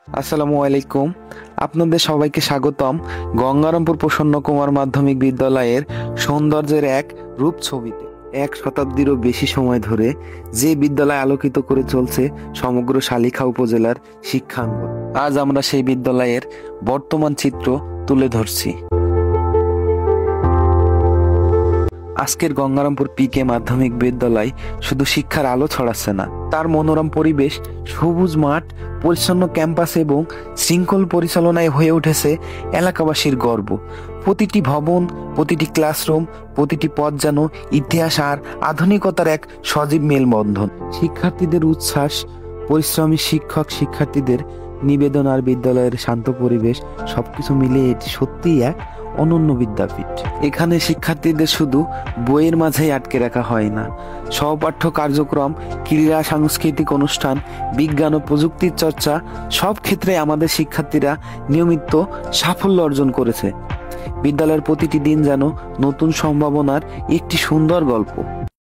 আসসালামু আলাইকুম। আপনাদের সবাইকে স্বাগতম গঙ্গারামপুর প্রসন্ন কুমার মাধ্যমিক বিদ্যালয়ের সৌন্দর্যের এক রূপ ছবিতে। 1 শতাব্দীরও বেশি সময় ধরে যে বিদ্যালয় আলোকিত করে চলছে সমগ্র শালিখা উপজেলার শিক্ষাঙ্গন, আজ আমরা সেই বিদ্যালয়ের বর্তমান চিত্র তুলে ধরছি। আজকের গঙ্গারামপুর পিকে মাধ্যমিক বিদ্যালয় শুধু শিক্ষার আলো ছড়াচ্ছে না, তার মনোরম পরিবেশ, সবুজ মাঠ, পরিচ্ছন্ন ক্যাম্পাস এবং শৃঙ্খল পরিচালনায় হয়ে উঠেছে এলাকাবাসীর গর্ব। প্রতিটি ভবন, প্রতিটি ক্লাসরুম, প্রতিটি পথ যেন ইতিহাস আর আধুনিকতার এক সজীব মেলবন্ধন। শিক্ষার্থীদের উচ্ছ্বাস, পরিশ্রমী শিক্ষক শিক্ষার্থীদের নিবেদন আর বিদ্যালয়ের শান্ত পরিবেশ, সবকিছু মিলিয়ে এটি সত্যিই এক অনন্য বিদ্যাপীঠ। এখানে শিক্ষার্থীদের শুধু বইয়ের মাঝেই আটকে রাখা হয় না, সহপাঠ্য কার্যক্রম, ক্রীড়া, সাংস্কৃতিক অনুষ্ঠান, বিজ্ঞান ও প্রযুক্তির চর্চা, সব ক্ষেত্রে আমাদের শিক্ষার্থীরা নিয়মিত সাফল্য অর্জন করেছে। বিদ্যালয়ের প্রতিটি দিন যেন নতুন সম্ভাবনার একটি সুন্দর গল্প।